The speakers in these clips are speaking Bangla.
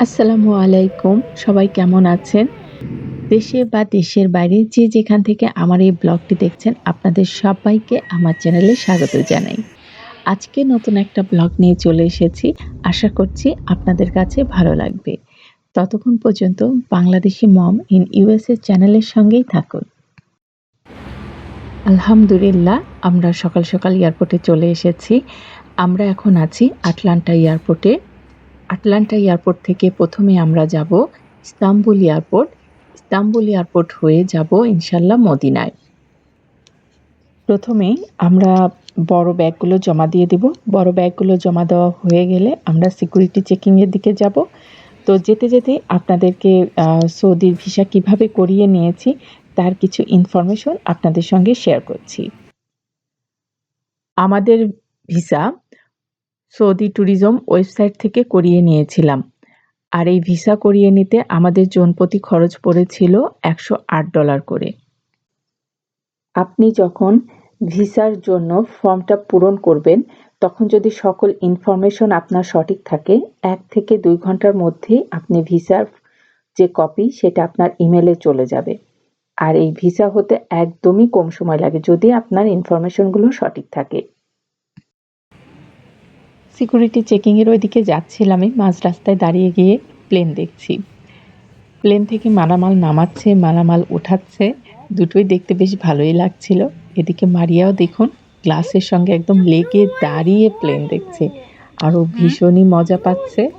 আসসালামু আলাইকুম। সবাই কেমন আছেন? দেশে বা দেশের বাইরে যে যেখান থেকে আমার এই ব্লগটি দেখছেন, আপনাদের সবাইকে আমার চ্যানেলে স্বাগত জানাই। আজকে নতুন একটা ব্লগ নিয়ে চলে এসেছি। আশা করছি আপনাদের কাছে ভালো লাগবে। ততক্ষণ পর্যন্ত বাংলাদেশি মম ইন ইউএসএ চ্যানেলের সঙ্গেই থাকুন। আলহামদুলিল্লাহ, আমরা সকাল, সকাল এয়ারপোর্টে চলে এসেছি। আমরা এখন আছি আটলান্টা এয়ারপোর্টে। আটলান্টা এয়ারপোর্ট থেকে ১ম এ আমরা যাব ইস্তাম্বুল এয়ারপোর্ট। ইস্তাম্বুল এয়ারপোর্ট হয়ে যাব ইনশাল্লাহ মদিনায়। ১ম এই আমরা বড় ব্যাগগুলো জমা দিয়ে দিব। বড় ব্যাগগুলো জমা দেওয়া হয়ে গেলে আমরা সিকিউরিটি চেকিং এর দিকে যাব। তো যেতে, যেতে আপনাদেরকে সৌদির ভিসা কিভাবে করিয়ে নিয়েছি তার কিছু ইনফরমেশন আপনাদের সঙ্গে শেয়ার করছি। আমাদের ভিসা সৌদি ট্যুরিজম ওয়েবসাইট থেকে করিয়ে নিয়েছিলাম। আর এই ভিসা করিয়ে নিতে আমাদের জনপ্রতি খরচ পড়েছিল $১০৮ করে। আপনি যখন ভিসার জন্য ফর্মটা পূরণ করবেন, তখন যদি সকল ইনফরমেশন আপনার সঠিক থাকে, ১ থেকে ২ ঘন্টার মধ্যেই আপনি ভিসার যে কপি সেটা আপনার ইমেইলে চলে যাবে। আর এই ভিসা হতে একদমই কম সময় লাগে যদি আপনার ইনফরমেশনগুলো সঠিক থাকে। সিকিউরিটি চেকিংয়ের ওইদিকে যাচ্ছিলামই, মাঝ রাস্তায় দাঁড়িয়ে গিয়ে প্লেন দেখছি। প্লেন থেকে মালামাল নামাচ্ছে, মালামাল উঠাচ্ছে। দুটোই দেখতে বেশ ভালোই লাগছিল। এদিকে মারিয়াও দেখুন গ্লাসের সঙ্গে একদম লেগে দাঁড়িয়ে প্লেন দেখছে। আর ও ভীষণই মজা পাচ্ছে।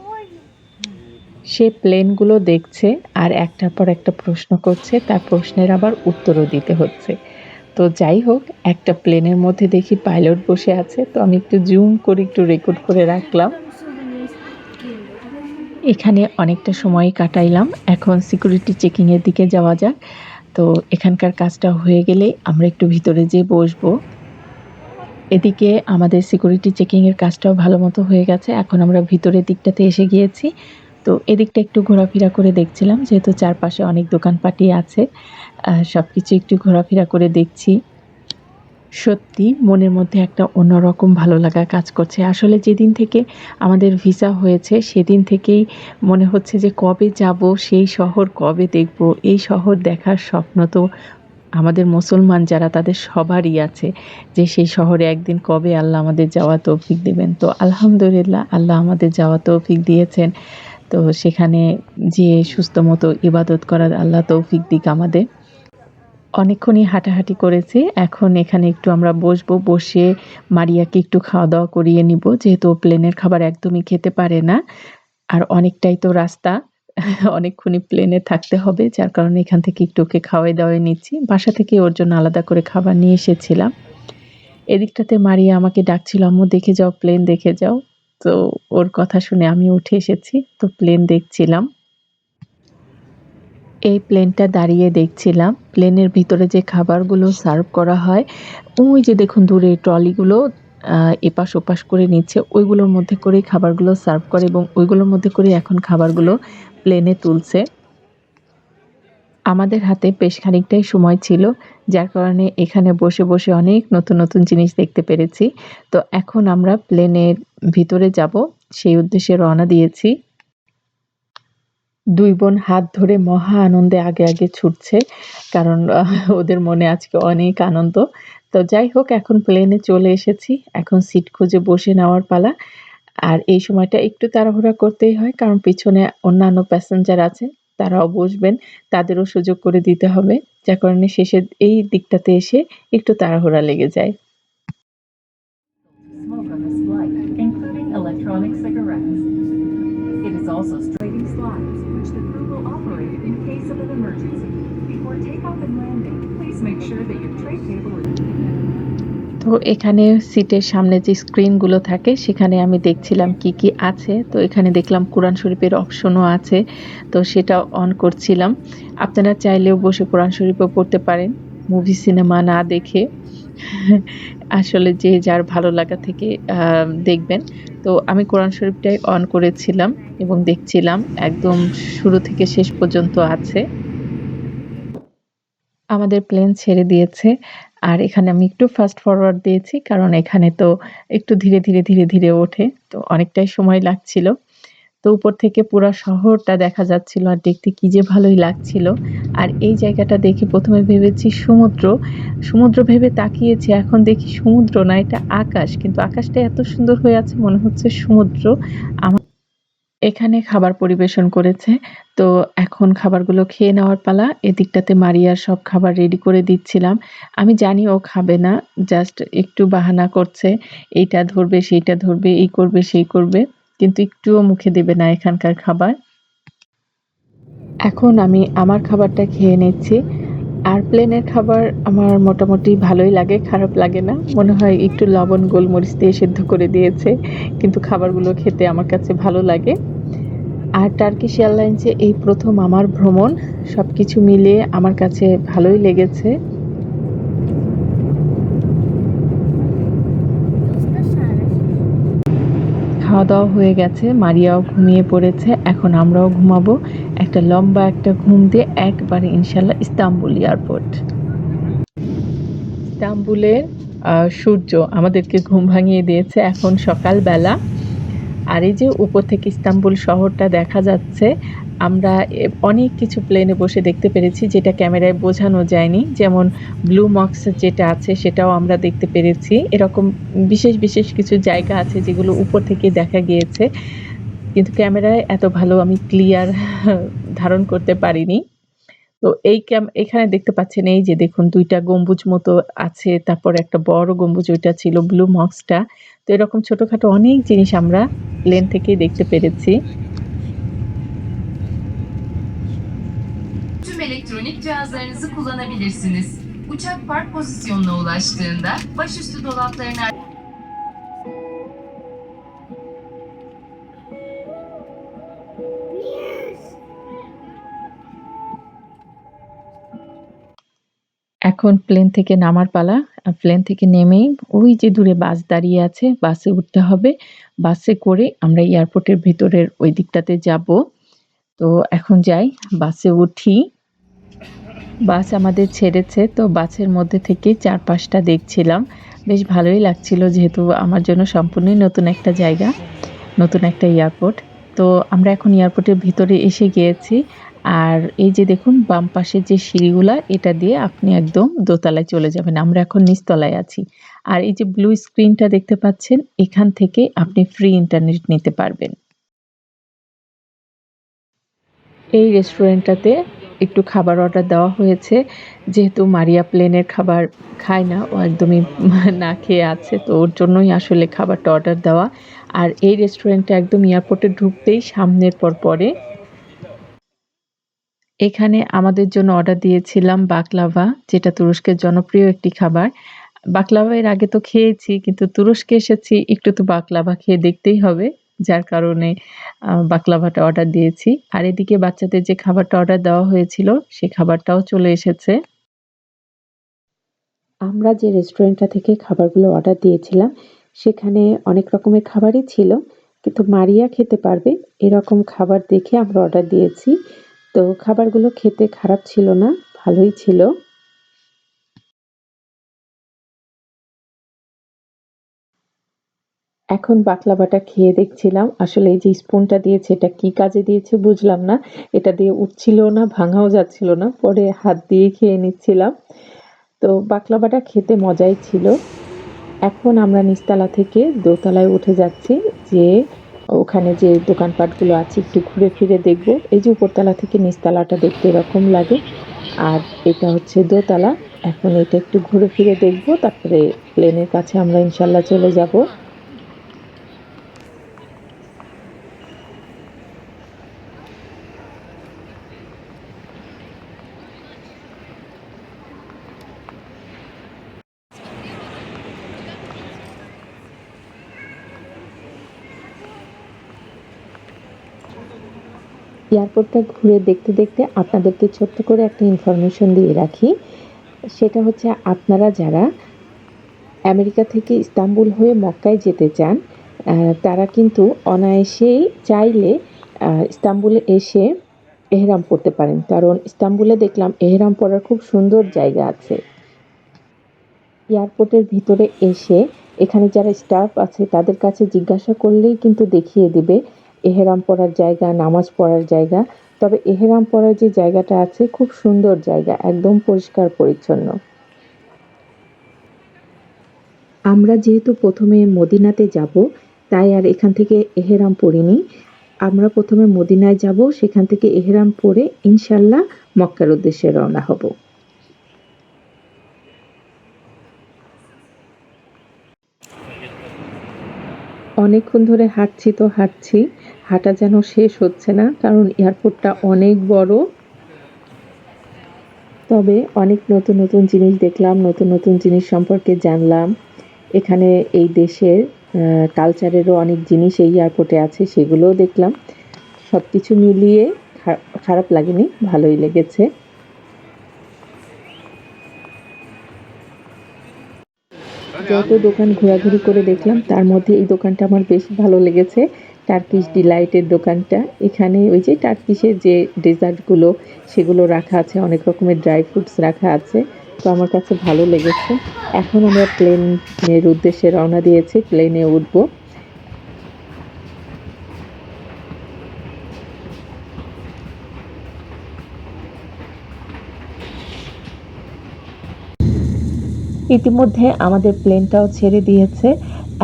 সে প্লেনগুলো দেখছে আর একটার পর একটা প্রশ্ন করছে, তার প্রশ্নের আবার উত্তরও দিতে হচ্ছে। তো যাই হোক, একটা প্লেনের মধ্যে দেখি পাইলট বসে আছে। তো আমি একটু জুম করে একটু রেকর্ড করে রাখলাম। এখানে অনেকটা সময় কাটাইলাম। এখন সিকিউরিটি চেকিং এর দিকে যাওয়া যাক। তো এখানকার কাজটা হয়ে গেলেই আমরা একটু ভিতরে যেয়ে বসবো। এদিকে আমাদের সিকিউরিটি চেকিং এর কাজটাও ভালোমতো হয়ে গেছে। এখন আমরা ভিতরের দিকটাতে এসে গিয়েছি। তো এদিকটা একটু ঘোরাফেরা করে দেখছিলাম। যেহেতু চারপাশে অনেক দোকানপাটি আছে। সবকিছু একটু ঘোরাফেরা করে দেখছি। সত্যি মনের মধ্যে একটা অন্যরকম ভালো লাগা কাজ করছে। আসলে যেদিন থেকে আমাদের ভিসা হয়েছে সেদিন থেকেই মনে হচ্ছে যে কবে যাবো, সেই শহর কবে দেখব। এই শহর দেখার স্বপ্ন তো আমাদের মুসলমান যারা তাদের সবারই আছে যে সেই শহরে একদিন কবে আল্লাহ আমাদের যাওয়ার তৌফিক দিবেন। তো আলহামদুলিল্লাহ আল্লাহ আমাদের যাওয়ার তৌফিক দিয়েছেন। তো সেখানে যেয়ে সুস্থ মতো ইবাদত করার আল্লাহ তৌফিক দিক আমাদের। অনেকক্ষণই হাঁটাহাঁটি করেছি। এখন এখানে একটু আমরা বসবো। বসে মারিয়াকে একটু খাওয়া-দাওয়া করিয়ে নিব। যেহেতু ও প্লেনের খাবার একদমই খেতে পারে না। আর অনেকটাই তো রাস্তা। অনেকক্ষণই প্লেনে থাকতে হবে। যার কারণে এখান থেকে একটু ওকে খাওয়াই-দাওয়াই নিচ্ছি। বাসা থেকে ওর জন্য আলাদা করে খাবার নিয়ে এসেছিলাম। এদিকটাতে মারিয়া আমাকে ডাকছিল, "আম্মু দেখে যাও, প্লেন দেখে যাও।" তো ওর কথা শুনে আমি উঠে এসেছি। তো প্লেন দেখছিলাম। এই প্লেনটা দাঁড়িয়ে দেখছিলাম। প্লেনের ভিতরে যে খাবারগুলো সার্ভ করা হয়, ওই যে দেখুন দূরে ট্রলিগুলো আ এপাশ-ওপাশ করে নিচ্ছে। ওইগুলোর মধ্যে করেই খাবারগুলো সার্ভ করে এবং ওইগুলোর মধ্যে করেই এখন খাবারগুলো প্লেনে তুলছে। আমাদের হাতে বেশ খানিকটাই সময় ছিল। যার কারণে এখানে বসে, বসে অনেক নতুন, নতুন জিনিস দেখতে পেরেছি। তো এখন আমরা প্লেনের ভিতরে যাবো। সেই উদ্দেশ্যে রওনা দিয়েছি। ২ বোন হাত ধরে মহা আনন্দে আগে, আগে ছুটছে। কারণ ওদের মনে আজকে অনেক আনন্দ। তো যাই হোক এখন প্লেনে চলে এসেছি। এখন সিট খুঁজে বসে নেওয়ার পালা। আর এই সময়টা একটু তাড়াহুড়া করতেই হয়। কারণ পিছনে অন্যান্য প্যাসেঞ্জার আছে। তারাও বসবেন। তাদেরও সুযোগ করে দিতে হবে। যার কারণে শেষের এই দিকটাতে এসে একটু তাড়াহুড়া লেগে যায়। Smoke on this flight, including electronic cigarettes. It is also trading slides, which the crew will operate in case of an emergency. Before takeoff and landing, please make sure that your tray table is... তো এখানে সিটের সামনে যে স্ক্রিনগুলো থাকে সেখানে আমি দেখছিলাম কি, কি আছে। তো এখানে দেখলাম কোরআন শরীফের অপশনও আছে। তো সেটাও অন করছিলাম। আপনারা চাইলেও বসে কোরআন শরীফও পড়তে পারেন। মুভি সিনেমা না দেখে। আসলে যে যার ভালো লাগা থেকে দেখবেন। তো আমি কোরআন শরীফটাই অন করেছিলাম এবং দেখছিলাম একদম শুরু থেকে শেষ পর্যন্ত আছে। আমাদের প্লেন ছেড়ে দিয়েছে। আর এখানে আমি একটু ফাস্ট ফরওয়ার্ড দিয়েছি। কারণ এখানে তো একটু ধীরে, ধীরে, ধীরে, ধীরে ওঠে। তো অনেকটাই সময় লাগছিল। তো উপর থেকে পুরা শহরটা দেখা যাচ্ছিল আর দেখতে কি যে ভালোই লাগছিল। আর এই জায়গাটা দেখে ১ম এ ভেবেছি সমুদ্র। সমুদ্র ভেবে তাকিয়েছি, এখন দেখি সমুদ্র না, এটা আকাশ। কিন্তু আকাশটা এত সুন্দর হয়ে আছে মনে হচ্ছে সমুদ্র। এখানে খাবার পরিবেশন করেছে। তো এখন খাবারগুলো খেয়ে নেওয়ার পালা। এদিকটাতে মারিয়ার সব খাবার রেডি করে দিচ্ছিলাম। আমি জানি ও খাবে না। জাস্ট একটু বাহানা করছে। এইটা ধরবে, সেইটা ধরবে, এই করবে, সেই করবে। কিন্তু একটুও মুখে দেবে না এখানকার খাবার। এখন আমি আমার খাবারটা খেয়ে নিচ্ছি। আর প্লেনের খাবার আমার মোটামুটি ভালোই লাগে, খারাপ লাগে না। মনে হয় একটু লবণ, গোলমরিচ দিয়ে সেদ্ধ করে দিয়েছে। কিন্তু খাবারগুলো খেতে আমার কাছে ভালো লাগে। আর টার্কিশ এয়ারলাইন্সে এই ১ম আমার ভ্রমণ। সবকিছু মিলিয়ে আমার কাছে ভালোই লেগেছে। খাওয়া-দাওয়া হয়ে গেছে, মারিয়াও ঘুমিয়ে পড়েছে। এখন আমরাও ঘুমাবো। একটা লম্বা একটা ঘুম দিয়ে একবারে ইনশাআল্লাহ ইস্তাম্বুল এয়ারপোর্ট। ইস্তাম্বুলের সূর্য আমাদেরকে ঘুম ভাঙিয়ে দিয়েছে। এখন সকালবেলা। আর এই যে উপর থেকে ইস্তাম্বুল শহরটা দেখা যাচ্ছে। আমরা অনেক কিছু প্লেনে বসে দেখতে পেরেছি যেটা ক্যামেরায় বোঝানো যায়নি। যেমন ব্লু মক্স যেটা আছে সেটাও আমরা দেখতে পেরেছি। এরকম বিশেষ, বিশেষ কিছু জায়গা আছে যেগুলো উপর থেকে দেখা গিয়েছে। কিন্তু ক্যামেরায় এত ভালো আমি ক্লিয়ার ধারণ করতে পারিনি। তো এখানে দেখতে পাচ্ছেন এই যে দেখুন ২ টা গম্বুজ মতো আছে। তারপরে একটা বড় গম্বুজ ওইটা ছিল ব্লু মস্কটা। তো এরকম ছোটখাটো অনেক জিনিস আমরা প্লেন থেকেই দেখতে পেরেছি। Tüm elektronik cihazlarınızı kullanabilirsiniz. Uçak park pozisyonuna ulaştığında başüstü dolaplarını এখন প্লেন থেকে নামার পালা। প্লেন থেকে নেমেই ওই যে দূরে বাস দাঁড়িয়ে আছে, বাসে উঠতে হবে। বাসে করে আমরা এয়ারপোর্টের ভেতরের ওই দিকটাতে যাবো। তো এখন যাই, বাসে উঠি। বাস আমাদের ছেড়েছে। তো বাসের মধ্যে থেকে চারপাশটা দেখছিলাম। বেশ ভালোই লাগছিল যেহেতু আমার জন্য সম্পূর্ণই নতুন একটা জায়গা, নতুন একটা এয়ারপোর্ট। তো আমরা এখন এয়ারপোর্টের ভিতরে এসে গিয়েছি। আর এই যে দেখুন বাম পাশের যে সিঁড়িগুলা এটা দিয়ে আপনি একদম দোতলায় চলে যাবেন। আমরা এখন নিচতলায় আছি। আর এই যে ব্লু স্ক্রিনটা দেখতে পাচ্ছেন, এখান থেকে আপনি ফ্রি ইন্টারনেট নিতে পারবেন। এই রেস্টুরেন্টটাতে একটু খাবার অর্ডার দেওয়া হয়েছে। যেহেতু মারিয়া প্লেনের খাবার খায় না, ও একদমই না খেয়ে আছে। তো ওর জন্যই আসলে খাবারটা অর্ডার দেওয়া। আর এই রেস্টুরেন্টটা একদম এয়ারপোর্টে ঢুকতেই সামনের পর পরে। এখানে আমাদের জন্য অর্ডার দিয়েছিলাম বাকলাভা, যেটা তুরস্কের জনপ্রিয় একটি খাবার। বাকলাভা এর আগে তো খেয়েছি, কিন্তু তুরস্কে এসেছি একটু তো বাকলাভা খেয়ে দেখতেই হবে। যার কারণে বাকলাভাটা অর্ডার দিয়েছি। আর এদিকে বাচ্চাদের যে খাবারটা অর্ডার দেওয়া হয়েছিল, সে খাবারটাও চলে এসেছে। আমরা যে রেস্টুরেন্টটা থেকে খাবারগুলো অর্ডার দিয়েছিলাম, সেখানে অনেক রকমের খাবারই ছিল। কিন্তু মারিয়া খেতে পারবে এরকম খাবার দেখে আমরা অর্ডার দিয়েছি। তো খাবারগুলো খেতে খারাপ ছিল না, ভালোই ছিল। এখন বাকলাভাটা খেয়ে দেখছিলাম। আসলে এই যে স্পুনটা দিয়েছে এটা কি কাজে দিয়েছে বুঝলাম না। এটা দিয়ে উঠছিলও না, ভাঙাও যাচ্ছিল না। পরে হাত দিয়ে খেয়ে নিচ্ছিলাম। তো বাকলাভাটা খেতে মজাই ছিল। এখন আমরা নিচতলা থেকে দোতলায় উঠে যাচ্ছি। যেয়ে ওখানে যে দোকানপাটগুলো আছে একটু ঘুরে ফিরে দেখব। এই যে উপরতলা থেকে নিচতলাটা দেখতে এরকম লাগে। আর এটা হচ্ছে দোতলা। এখন এটা একটু ঘুরে ফিরে দেখব। তারপরে প্লেনের কাছে আমরা ইনশাআল্লাহ চলে যাব। এয়ারপোর্টটা ঘুরে দেখতে, দেখতে আপনাদেরকে ছোট্ট করে একটা ইনফরমেশন দিয়ে রাখি। সেটা হচ্ছে আপনারা যারা আমেরিকা থেকে ইস্তাম্বুল হয়ে মক্কায় যেতে চান, তারা কিন্তু অনায়াসেই চাইলে ইস্তাম্বুলে এসে এহরাম পড়তে পারেন। কারণ ইস্তাম্বুলে দেখলাম এহরাম পড়ার খুব সুন্দর জায়গা আছে। এয়ারপোর্টের ভিতরে এসে এখানে যারা স্টাফ আছে তাদের কাছে জিজ্ঞাসা করলেই কিন্তু দেখিয়ে দিবে এহেরাম পরার জায়গা, নামাজ পড়ার জায়গা। তবে এহেরাম পরার যে জায়গাটা আছে খুব সুন্দর জায়গা, একদম পরিষ্কার পরিচ্ছন্ন। আমরা যেহেতু প্রথমে মদিনাতে যাব, তাই আর এখান থেকে এহেরাম পরিনি। আমরা প্রথমে মদিনায় যাব, সেখান থেকে এহেরাম পরে ইনশাল্লাহ মক্কার উদ্দেশ্যে রওনা হব। অনেকক্ষণ ধরে হাঁটছি তো হাঁটছি, হাঁটা যেন শেষ হচ্ছে না, কারণ এয়ারপোর্টটা অনেক বড়। তবে অনেক নতুন নতুন জিনিস দেখলাম, নতুন নতুন জিনিস সম্পর্কে জানলাম। এখানে এই দেশের কালচারেরও অনেক জিনিস এই এয়ারপোর্টে আছে, সেগুলোও দেখলাম। সবকিছু মিলিয়ে খারাপ লাগেনি, ভালোই লেগেছে। যত দোকান ঘোরাঘুরি করে দেখলাম, তার মধ্যে এই দোকানটা আমার বেশ ভালো লেগেছে। টার্কিশ ডিলাইটের দোকানটা। এখানে ওই যে টার্কিশের যে ডেজার্টগুলো, সেগুলো রাখা আছে, অনেক রকমের ড্রাই ফ্রুটস রাখা আছে। তো আমার কাছে ভালো লেগেছে। এখন আমরা প্লেনের উদ্দেশ্যে রওনা দিয়েছি, প্লেনে উঠবো। ইতিমধ্যে আমাদের প্লেনটাও ছেড়ে দিয়েছে।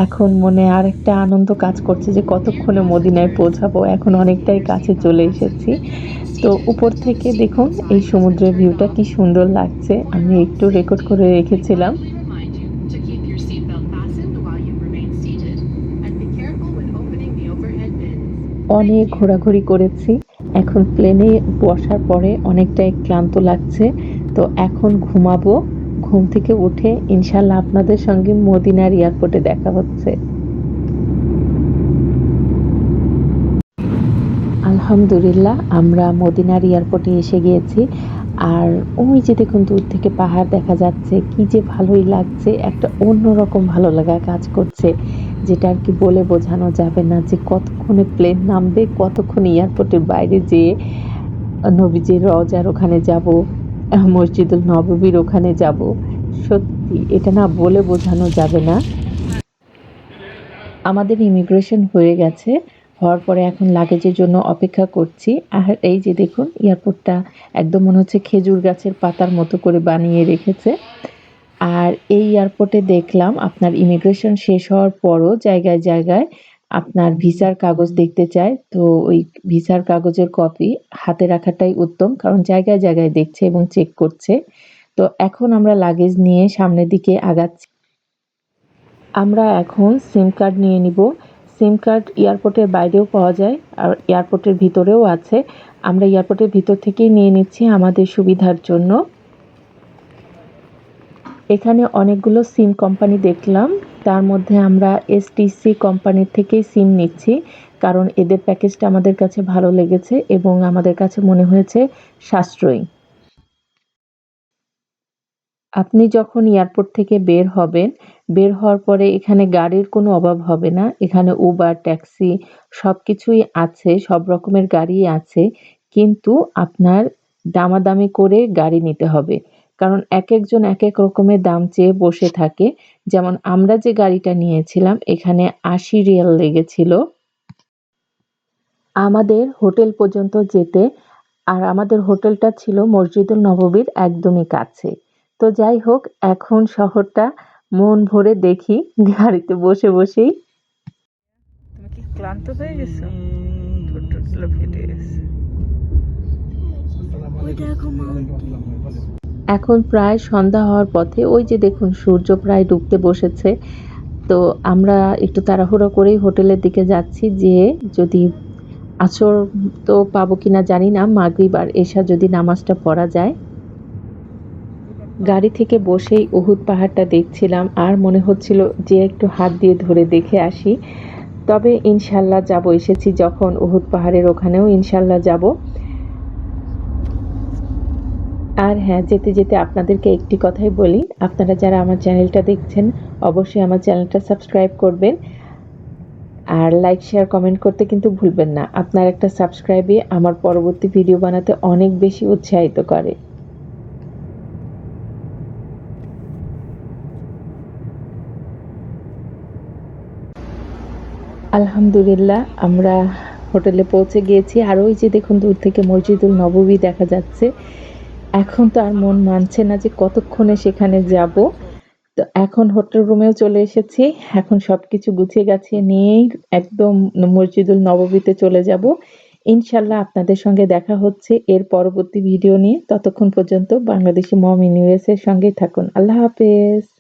এখন মনে আরেকটা আনন্দ কাজ করছে যে কতক্ষণে মদিনায় পৌঁছাবো। এখন অনেকটাই কাছে চলে এসেছি। তো উপর থেকে দেখুন এই সমুদ্রের ভিউটা কি সুন্দর লাগছে। আমি একটু রেকর্ড করে রেখেছিলাম। অনেক ঘোরাঘুরি করেছি। এখন প্লেনে বসার পরে অনেকটাই ক্লান্ত লাগছে। তো এখন ঘুমাবো। ঘুম থেকে উঠে ইনশাল্লাহ আপনাদের সঙ্গে মদিনার এয়ারপোর্টে দেখা হচ্ছে। আলহামদুলিল্লাহ আমরা মদিনার এয়ারপোর্টে এসে গিয়েছি। আর ওই যে দেখুন দূর থেকে পাহাড় দেখা যাচ্ছে, কি যে ভালোই লাগছে, একটা অন্যরকম ভালো লাগা কাজ করছে, যেটা আর কি বলে বোঝানো যাবে না যে কতক্ষণে প্লেন নামবে, কতক্ষণে এয়ারপোর্টের বাইরে যেয়ে নবীজির রওজার ওখানে যাব, মসজিদুল নববীর ওখানে যাব। সত্যি এটা না বলে বোঝানো যাবে না। আমাদের ইমিগ্রেশন হয়ে গেছে। হওয়ার পরে এখন লাগেজের জন্য অপেক্ষা করছি। আর এই যে দেখুন এয়ারপোর্টটা একদম মনে হচ্ছে খেজুর গাছের পাতার মতো করে বানিয়ে রেখেছে। আর এই এয়ারপোর্টে দেখলাম আপনার ইমিগ্রেশন শেষ হওয়ার পরও জায়গায় জায়গায় আপনার ভিসার কাগজ দেখতে চায়। তো ওই ভিসার কাগজের কপি হাতে রাখাটাই উত্তম, কারণ জায়গায় জায়গায় দেখছে এবং চেক করছে। তো এখন আমরা লাগেজ নিয়ে সামনের দিকে আগাচ্ছি। আমরা এখন সিম কার্ড নিয়ে নিব। সিম কার্ড এয়ারপোর্টের বাইরেও পাওয়া যায়, আর এয়ারপোর্টের ভিতরেও আছে। আমরা এয়ারপোর্টের ভিতর থেকেই নিয়ে নিচ্ছি আমাদের সুবিধার জন্য। এখানে অনেকগুলো সিম কোম্পানি দেখলাম। তার মধ্যে আমরা এসটিসি কোম্পানির থেকেই সিম নিচ্ছি, কারণ এদের প্যাকেজটা আমাদের কাছে ভালো লেগেছে এবং আমাদের কাছে মনে হয়েছে সাশ্রয়ী। আপনি যখন এয়ারপোর্ট থেকে বের হবেন, বের হওয়ার পরে এখানে গাড়ির কোনো অভাব হবে না। এখানে উবার, ট্যাক্সি সবকিছুই আছে, সব রকমের গাড়িই আছে। কিন্তু আপনার দামাদামি করে গাড়ি নিতে হবে। কারণ একেকজন একেক রকমের দাম চেয়ে বসে থাকে। যেমন আমরা যে গাড়িটা নিয়েছিলাম এখানে ৮০ রিয়াল লেগেছিল আমাদের হোটেল পর্যন্ত যেতে। আর আমাদের হোটেলটা ছিল মসজিদুল নববীর একদমই কাছে। তো যাই হোক, এখন শহরটা মন ভরে দেখি গাড়িতে বসে বসেই। তুমি কি ক্লান্ত হয়ে গেছো? ঠোঁটগুলো ফেটে গেছে। এখন প্রায় সন্ধ্যা হওয়ার পথে, ওই যে দেখুন সূর্য প্রায় ডুবতে বসেছে। তো আমরা একটু তাড়াহুড়ো করেই হোটেলের দিকে যাচ্ছি, যেয়ে যদি আসর তো পাবো কিনা জানি না, মাগরিব আর এশা যদি নামাজটা পড়া যায়। গাড়ি থেকে বসেই উহুদ পাহাড়টা দেখছিলাম আর মনে হচ্ছিল যে একটু হাত দিয়ে ধরে দেখে আসি। তবে ইনশাল্লাহ যাব, এসেছি যখন উহুদ পাহাড়ের ওখানেও ইনশাল্লাহ যাব। আর হ্যাঁ, যেতে যেতে আপনাদেরকে একটি কথাই বলি, আপনারা যারা আমার চ্যানেলটা দেখছেন অবশ্যই আমার চ্যানেলটা সাবস্ক্রাইব করবেন। আর লাইক, শেয়ার, কমেন্ট করতে কিন্তু ভুলবেন না। আপনার একটা সাবস্ক্রাইবই আমার পরবর্তী ভিডিও বানাতে অনেক বেশি উৎসাহিত করে। আলহামদুলিল্লাহ আমরা হোটেলে পৌঁছে গিয়েছি। আর ওই যে দেখুন দূর থেকে মসজিদুল নববী দেখা যাচ্ছে। এখন তো আর মন মানছে না যে কতক্ষণে সেখানে যাব। তো এখন হোটেল রুমেও চলে এসেছি। এখন সবকিছু গুছিয়ে গাছিয়ে নিয়েই একদম মসজিদুল নববীতে চলে যাব। ইনশাআল্লাহ আপনাদের সঙ্গে দেখা হচ্ছে এর পরবর্তী ভিডিও নিয়ে। ততক্ষণ পর্যন্ত বাংলাদেশি মম ইন ইউএস এর সঙ্গেই থাকুন। আল্লাহ হাফেজ।